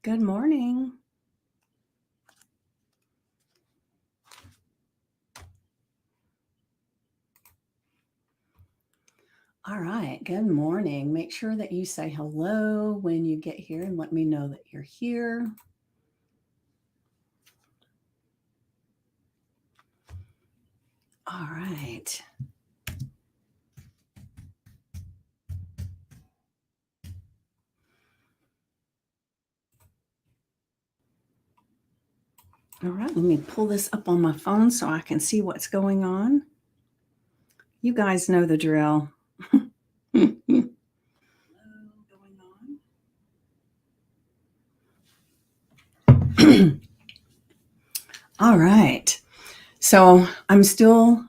Good morning. All right, good morning. Make sure that you say hello when you get here and let me know that you're here. All right. All right, let me pull this up on my phone so I can see what's going on. You guys know the drill. All right. So I'm still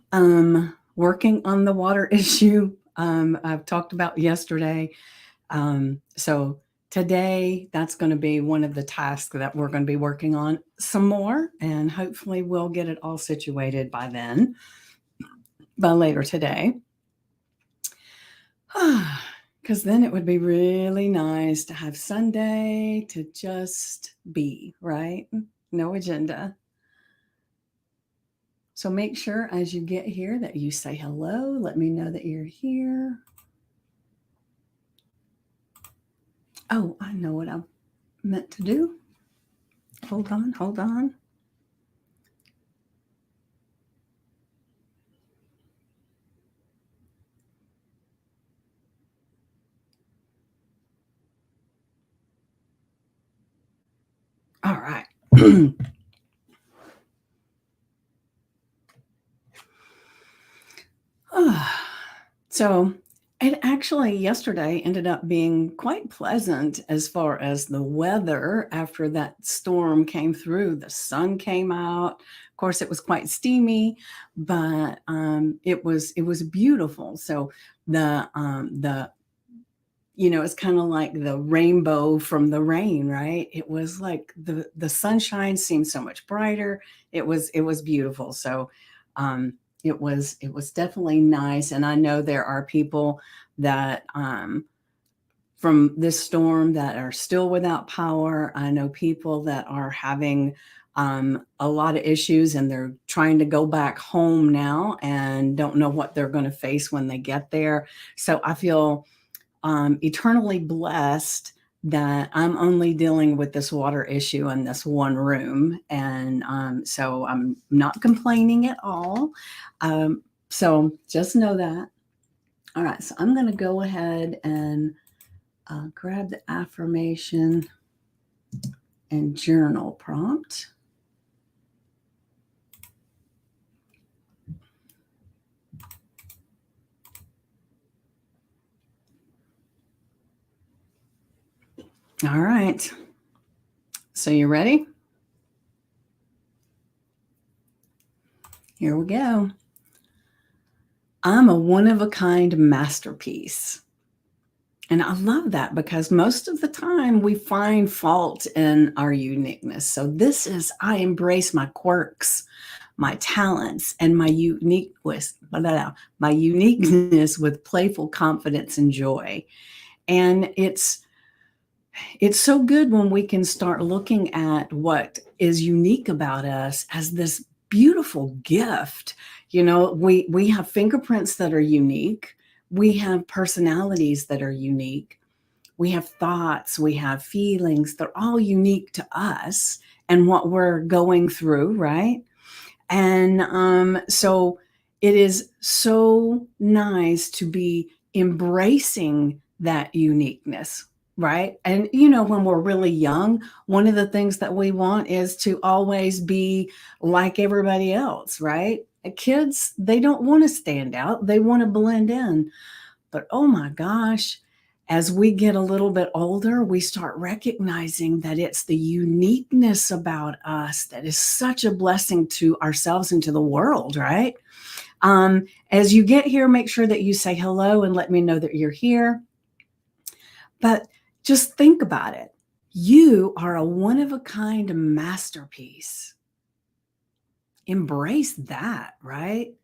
working on the water issue I've talked about yesterday. So today, that's going to be one of the tasks that we're going to be working on some more, and hopefully we'll get it all situated by then, by later today. Because then it would be really nice to have Sunday to just be, right? No agenda. So make sure as you get here that you say hello. Let me know that you're here. Oh, I know what I meant to do. Hold on. All right. So it actually yesterday ended up being quite pleasant as far as the weather after that storm came through. The sun came out. Of course, it was quite steamy, but it was beautiful. So the it's kind of like the rainbow from the rain, right? It was like the sunshine seemed so much brighter. It was beautiful. So it was definitely nice. And I know there are people that from this storm that are still without power. I know people that are having a lot of issues and they're trying to go back home now and don't know what they're going to face when they get there. So I feel eternally blessed that I'm only dealing with this water issue in this one room. And so I'm not complaining at all. So just know that. All right, so I'm going to go ahead and grab the affirmation and journal prompt. All right. So you ready? Here we go. I'm a one-of-a-kind masterpiece. And I love that because most of the time we find fault in our uniqueness. So this is, I embrace my quirks, my talents, and my uniqueness with playful confidence and joy. And it's so good when we can start looking at what is unique about us as this beautiful gift. We have fingerprints that are unique. We have personalities that are unique. We have thoughts, we have feelings. They're all unique to us and what we're going through, right? And so it is so nice to be embracing that uniqueness, right? And when we're really young, one of the things that we want is to always be like everybody else, right? Kids, they don't want to stand out, they want to blend in. But oh my gosh, as we get a little bit older, we start recognizing that it's the uniqueness about us that is such a blessing to ourselves and to the world, right? As you get here, make sure that you say hello and let me know that you're here. But just think about it. You are a one-of-a-kind masterpiece. Embrace that, right?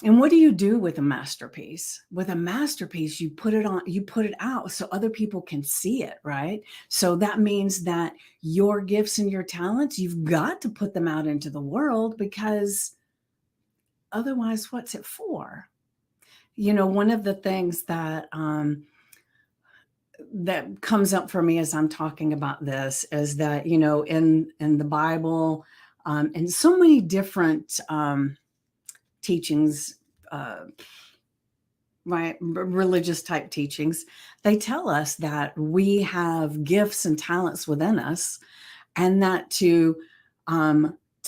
And what do you do with a masterpiece? With a masterpiece, you put it on, you put it out so other people can see it, right? So that means that your gifts and your talents, you've got to put them out into the world, because otherwise, what's it for? One of the things that comes up for me as I'm talking about this is that, in the Bible, and so many different teachings, uh, right, religious type teachings, they tell us that we have gifts and talents within us, and that to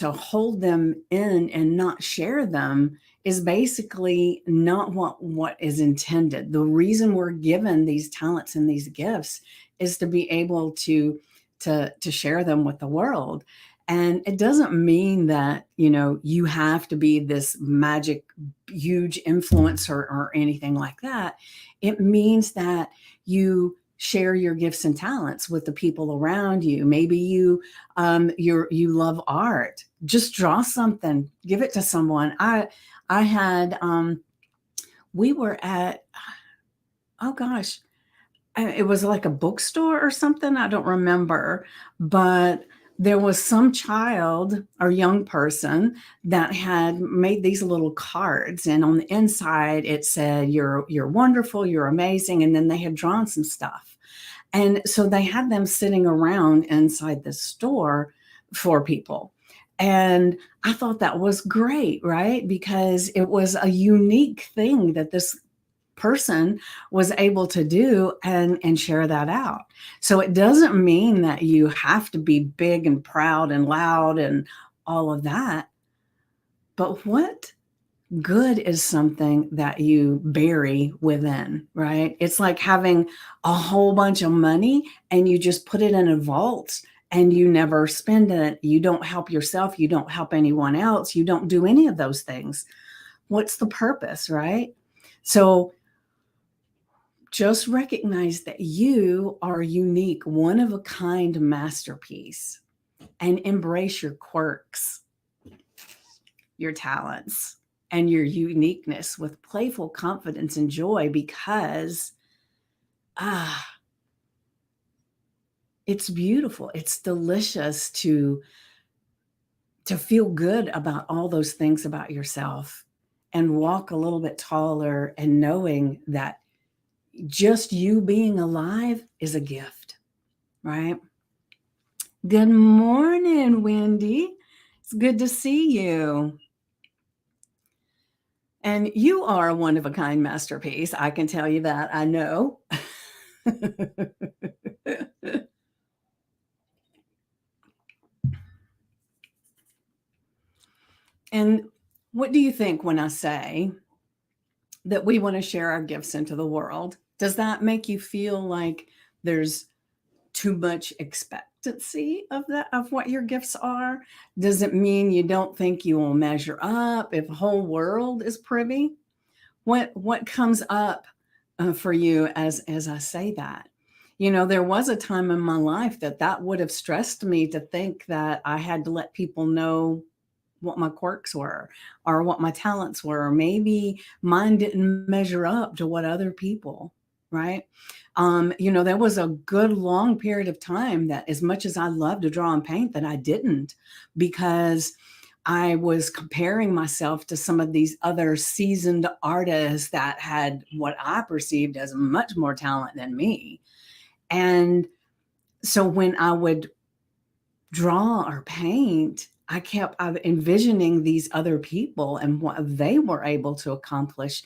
hold them in and not share them is basically not what is intended. The reason we're given these talents and these gifts is to be able to share them with the world. And it doesn't mean that you have to be this magic huge influencer or anything like that. It means that you share your gifts and talents with the people around you. Maybe you love art. Just draw something, give it to someone. I had we were at, oh gosh, it was like a bookstore or something. I don't remember, but there was some child or young person that had made these little cards, and on the inside it said, "You're wonderful, you're amazing," and then they had drawn some stuff. And so they had them sitting around inside the store for people. And I thought that was great, right? Because it was a unique thing that this person was able to do and share that out. So it doesn't mean that you have to be big and proud and loud and all of that. But what good is something that you bury within, right? It's like having a whole bunch of money and you just put it in a vault and you never spend it. You don't help yourself. You don't help anyone else. You don't do any of those things. What's the purpose, right? So just recognize that you are a unique, one of a kind masterpiece, and embrace your quirks, your talents, and your uniqueness with playful confidence and joy, because ah it's beautiful, it's delicious to feel good about all those things about yourself and walk a little bit taller, and knowing that just you being alive is a gift, right? Good morning, Wendy. It's good to see you. And you are a one of a kind masterpiece. I can tell you that. I know. And what do you think when I say that we want to share our gifts into the world? Does that make you feel like there's too much expectancy of that, of what your gifts are? Does it mean you don't think you will measure up if the whole world is privy? What comes up for you as I say that? There was a time in my life that would have stressed me, to think that I had to let people know what my quirks were or what my talents were. Or maybe mine didn't measure up to what other people, right? There was a good long period of time that, as much as I love to draw and paint, that I didn't, because I was comparing myself to some of these other seasoned artists that had what I perceived as much more talent than me. And so when I would draw or paint, I kept envisioning these other people and what they were able to accomplish.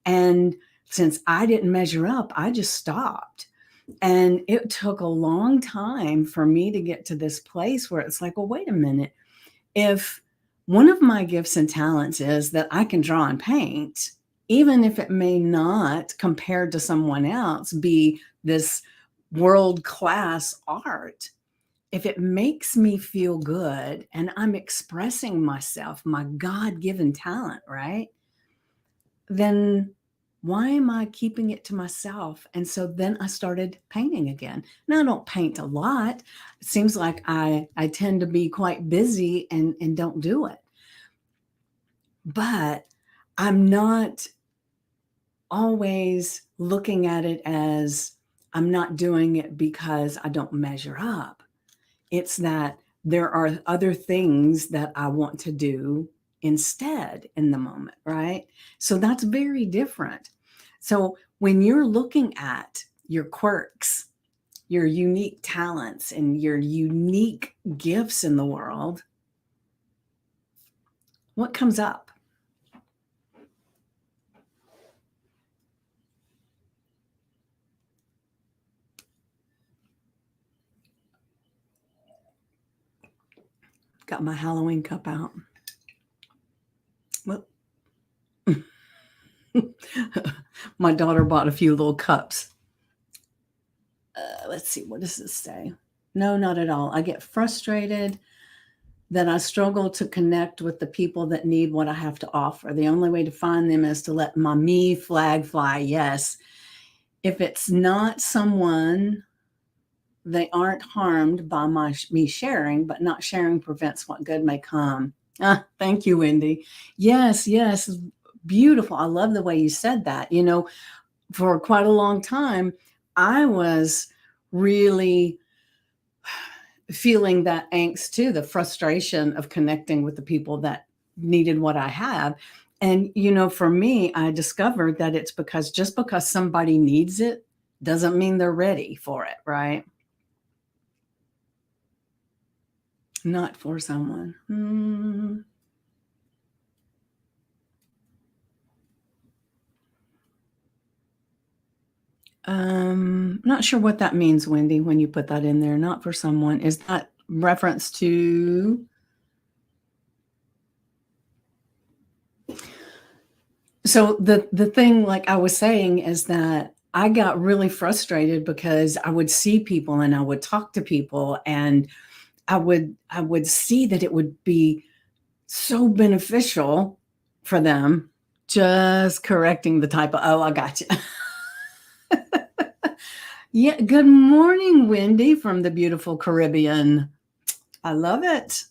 And since I didn't measure up, I just stopped. And it took a long time for me to get to this place where it's like, well, wait a minute. If one of my gifts and talents is that I can draw and paint, even if it may not, compared to someone else, be this world class art, if it makes me feel good and I'm expressing myself, my God given talent, right? Then why am I keeping it to myself? And so then I started painting again. Now I don't paint a lot. It seems like I tend to be quite busy and don't do it. But I'm not always looking at it as I'm not doing it because I don't measure up. It's that there are other things that I want to do instead in the moment, right? So that's very different. So when you're looking at your quirks, your unique talents, and your unique gifts in the world, what comes up? Got my Halloween cup out. Well, my daughter bought a few little cups. Let's see, what does this say? No, not at all. I get frustrated that I struggle to connect with the people that need what I have to offer. The only way to find them is to let my me flag fly. Yes. If it's not someone, they aren't harmed by me sharing, but not sharing prevents what good may come. Ah, thank you, Wendy. Yes, yes. Beautiful. I love the way you said that. For quite a long time, I was really feeling that angst too, the frustration of connecting with the people that needed what I have. And, for me, I discovered that it's because just because somebody needs it doesn't mean they're ready for it, right? Not for someone. Not sure what that means, Wendy, when you put that in there. Not for someone. Is that reference to? So the thing, like I was saying, is that I got really frustrated because I would see people and I would talk to people and I would see that it would be so beneficial for them. Just correcting the typo. Oh, I got you. Yeah. Good morning, Wendy from the beautiful Caribbean. I love it.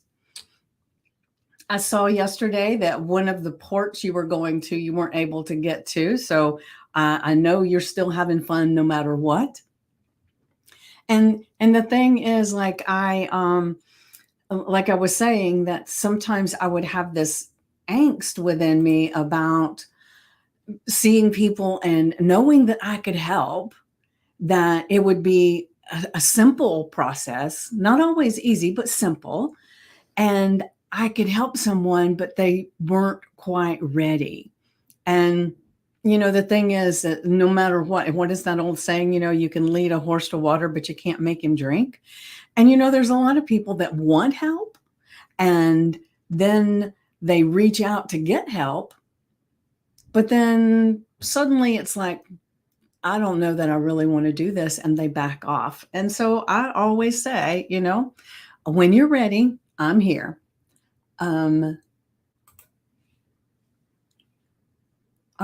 I saw yesterday that one of the ports you were going to, you weren't able to get to. So I know you're still having fun no matter what. And the thing is, like I was saying, that sometimes I would have this angst within me about seeing people and knowing that I could help, that it would be a simple process, not always easy, but simple. And I could help someone, but they weren't quite ready. And, the thing is that no matter what is that old saying? You can lead a horse to water, but you can't make him drink. And, there's a lot of people that want help and then they reach out to get help. But then suddenly it's like, I don't know that I really want to do this. And they back off. And so I always say, when you're ready, I'm here. All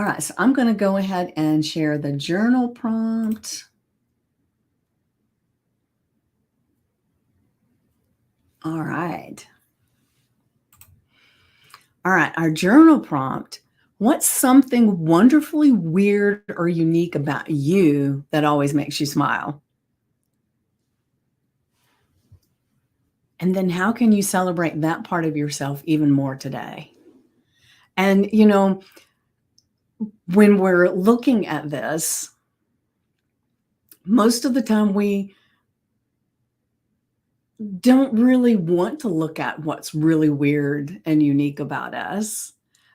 right, so I'm going to go ahead and share the journal prompt. All right. All right, our journal prompt. What's something wonderfully weird or unique about you that always makes you smile? And then how can you celebrate that part of yourself even more today? And, when we're looking at this, most of the time we don't really want to look at what's really weird and unique about us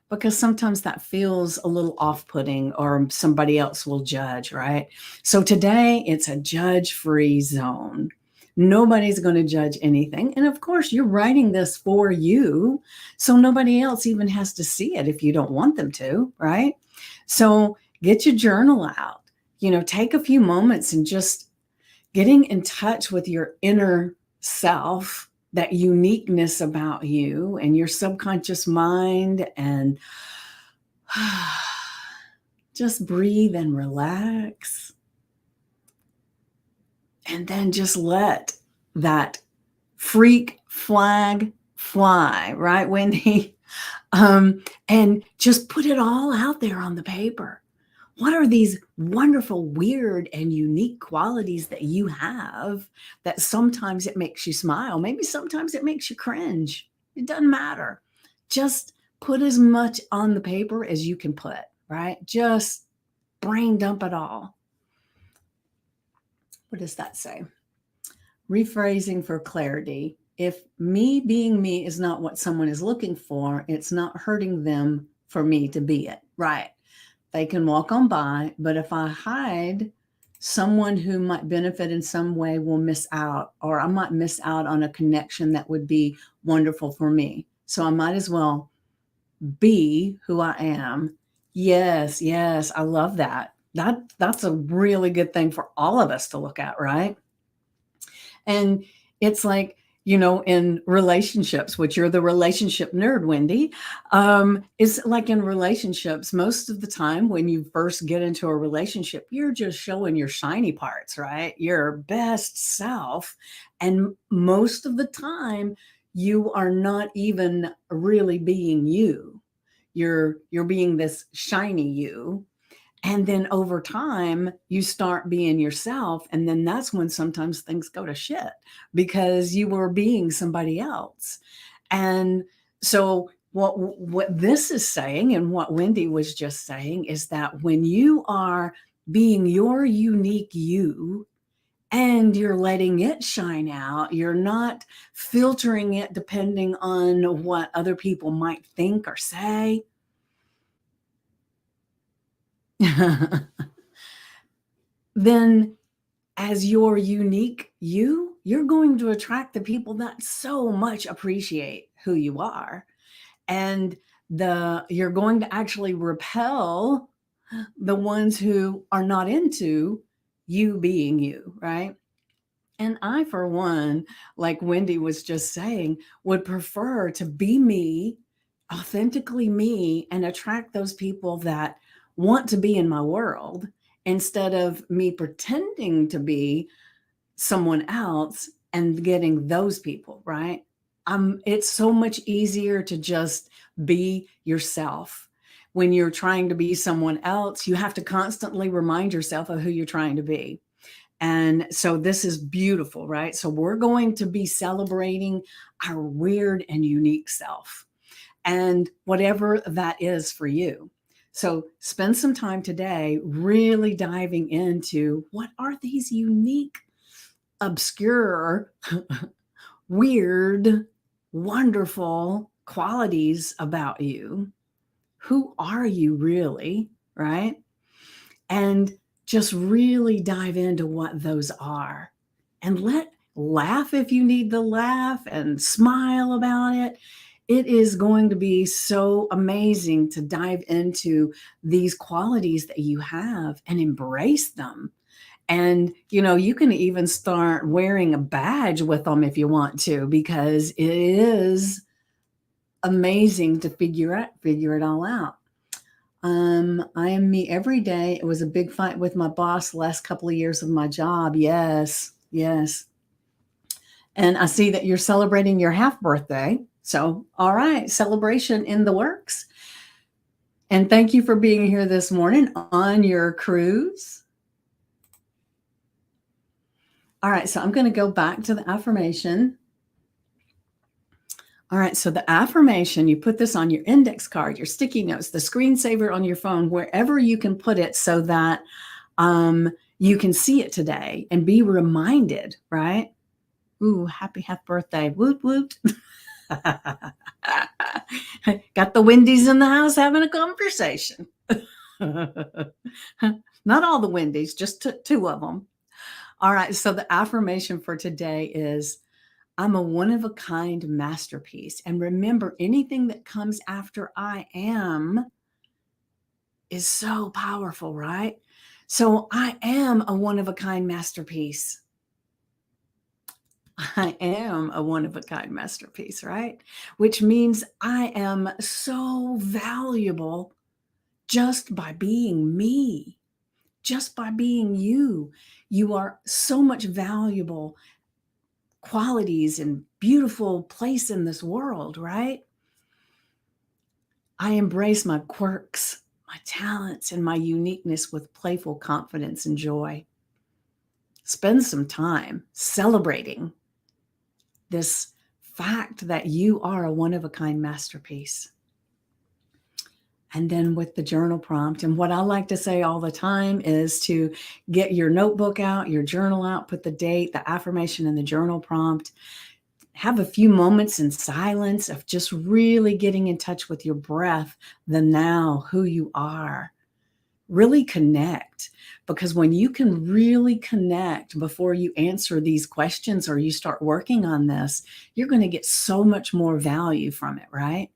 because sometimes that feels a little off-putting or somebody else will judge, right? So today it's a judge-free zone. Nobody's going to judge anything. And of course, you're writing this for you, so nobody else even has to see it if you don't want them to, right? So get your journal out, take a few moments and just getting in touch with your inner self, that uniqueness about you and your subconscious mind, and just breathe and relax. And then just let that freak flag fly, right, Wendy? And just put it all out there on the paper. What are these wonderful, weird, and unique qualities that you have that sometimes it makes you smile? Maybe sometimes it makes you cringe. It doesn't matter. Just put as much on the paper as you can put, right? Just brain dump it all. What does that say? Rephrasing for clarity. If me being me is not what someone is looking for, it's not hurting them for me to be it, right? They can walk on by, but if I hide, someone who might benefit in some way will miss out, or I might miss out on a connection that would be wonderful for me. So I might as well be who I am. Yes, yes, I love that. That's a really good thing for all of us to look at, right? And it's like, in relationships, which you're the relationship nerd, Wendy, it's like in relationships, most of the time when you first get into a relationship, you're just showing your shiny parts, right? Your best self. And most of the time, you are not even really being you. You're being this shiny you, and then over time, you start being yourself. And then that's when sometimes things go to shit because you were being somebody else. And so, what this is saying, and what Wendy was just saying, is that when you are being your unique you, and you're letting it shine out, you're not filtering it depending on what other people might think or say. Then as your unique you, you're going to attract the people that so much appreciate who you are. And you're going to actually repel the ones who are not into you being you, right? And I, for one, like Wendy was just saying, would prefer to be me, authentically me, and attract those people that want to be in my world instead of me pretending to be someone else and getting those people, right? It's so much easier to just be yourself. When you're trying to be someone else, you have to constantly remind yourself of who you're trying to be. And so this is beautiful, right? So we're going to be celebrating our weird and unique self, and whatever that is for you. So spend some time today really diving into what are these unique, obscure, weird, wonderful qualities about you. Who are you really, right? And just really dive into what those are, and laugh if you need to laugh and smile about it. It is going to be so amazing to dive into these qualities that you have and embrace them. And you can even start wearing a badge with them if you want to, because it is amazing to figure it all out. I am me every day. It was a big fight with my boss the last couple of years of my job. Yes, yes. And I see that you're celebrating your half birthday. So, all right, celebration in the works. And thank you for being here this morning on your cruise. All right, so I'm going to go back to the affirmation. All right, so the affirmation, you put this on your index card, your sticky notes, the screensaver on your phone, wherever you can put it so that you can see it today and be reminded, right? Ooh, happy half birthday. Woot, woot. Got the Wendy's in the house having a conversation. Not all the Wendy's, just two of them. All right, so the affirmation for today is I'm a one of a kind masterpiece. And remember, anything that comes after I am is so powerful, right? So I am a one of a kind masterpiece. I am a one of a kind masterpiece, right? Which means I am so valuable just by being me, just by being you. You are so much valuable qualities and beautiful place in this world, right? I embrace my quirks, my talents, and my uniqueness with playful confidence and joy. Spend some time celebrating this fact that you are a one of a kind masterpiece. And then with the journal prompt, and what I like to say all the time is to get your notebook out, your journal out, put the date, the affirmation, and the journal prompt. Have a few moments in silence of just really getting in touch with your breath, the now, who you are. Really connect, because when you can really connect before you answer these questions or you start working on this, you're going to get so much more value from it, right?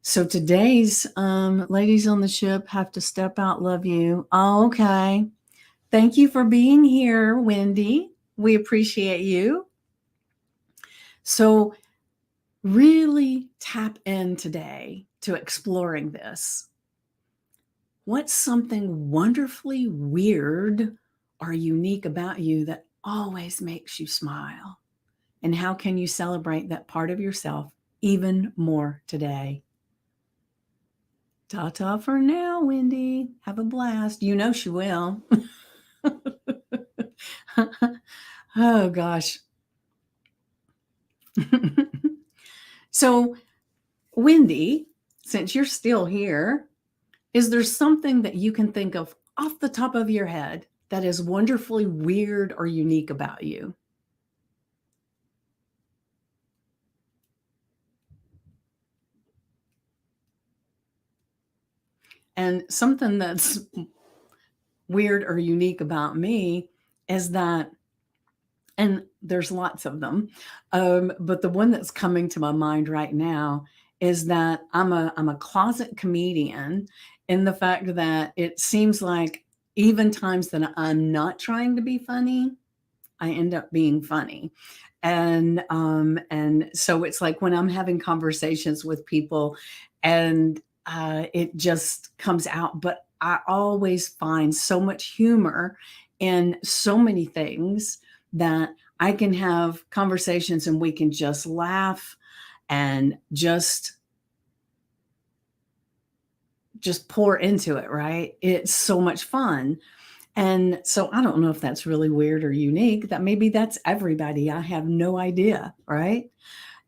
So today's ladies on the ship have to step out. Love you. Oh, okay. Thank you for being here, Wendy. We appreciate you. So really tap in today to exploring this. What's something wonderfully weird or unique about you that always makes you smile? And how can you celebrate that part of yourself even more today? Ta-ta for now, Wendy. Have a blast. You know she will. Oh, gosh. So, Wendy, since you're still here, is there something that you can think of off the top of your head that is wonderfully weird or unique about you? And something that's weird or unique about me is that, and there's lots of them, but the one that's coming to my mind right now is that I'm a closet comedian, in the fact that it seems like even times that I'm not trying to be funny, I end up being funny. And so it's like when I'm having conversations with people and it just comes out, but I always find so much humor in so many things that I can have conversations and we can just laugh and just pour into it, right? It's so much fun. And so I don't know if that's really weird or unique. That maybe that's everybody. I have no idea, right?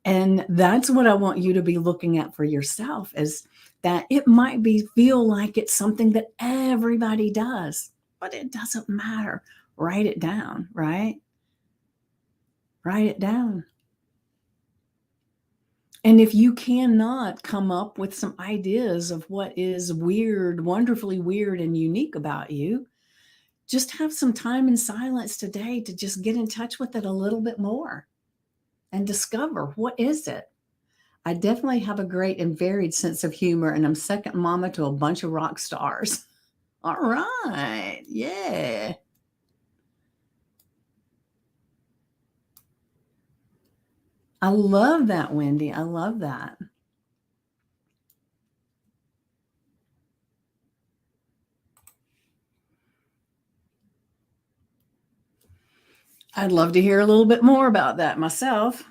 And that's what I want you to be looking at for yourself, is that it might be feel like it's something that everybody does, but it doesn't matter. Write it down, right? Write it down. And if you cannot come up with some ideas of what is weird, wonderfully weird and unique about you, just have some time in silence today to just get in touch with it a little bit more and discover, what is it? I definitely have a great and varied sense of humor, and I'm second mama to a bunch of rock stars. All right. Yeah. I love that, Wendy. I love that. I'd love to hear a little bit more about that myself.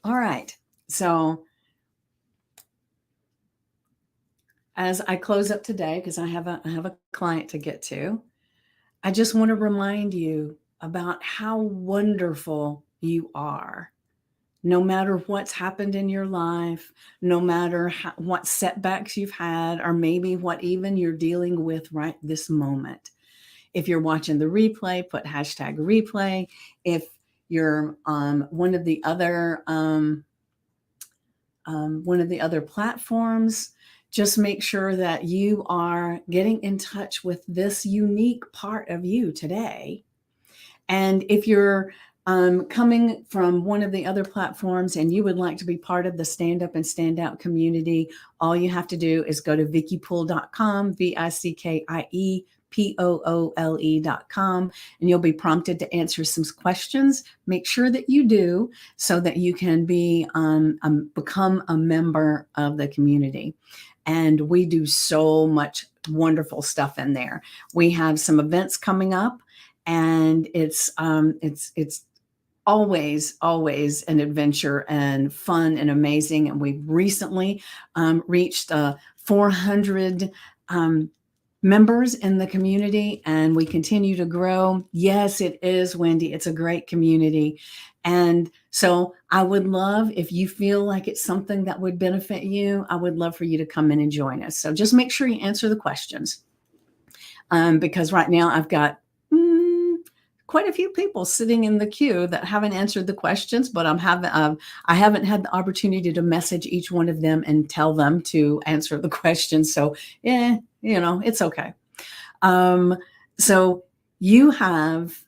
All right. So, as I close up today, because I have a client to get to, I just want to remind you about how wonderful you are. No matter what's happened in your life, no matter what setbacks you've had, or maybe what even you're dealing with right this moment. If you're watching the replay, put hashtag replay. If you're one of the other platforms, just make sure that you are getting in touch with this unique part of you today. And if you're coming from one of the other platforms and you would like to be part of the Stand Up and Stand Out community, all you have to do is go to vickypoole.com, VICKIEPOOLE.com, and you'll be prompted to answer some questions. Make sure that you do, so that you can become a member of the community. And we do so much wonderful stuff in there. We have some events coming up, and it's always an adventure and fun and amazing. And we've recently reached 400 members in the community, and we continue to grow. Yes, it is, Wendy. It's a great community. And so I would love, if you feel like it's something that would benefit you, I would love for you to come in and join us. So just make sure you answer the questions, because right now I've got quite a few people sitting in the queue that haven't answered the questions, but I haven't had the opportunity to message each one of them and tell them to answer the questions. So, it's okay. So you have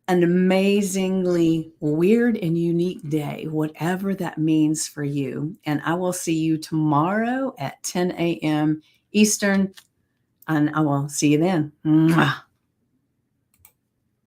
an amazingly weird and unique day, whatever that means for you. And I will see you tomorrow at 10 a.m. Eastern, and I will see you then. Mwah.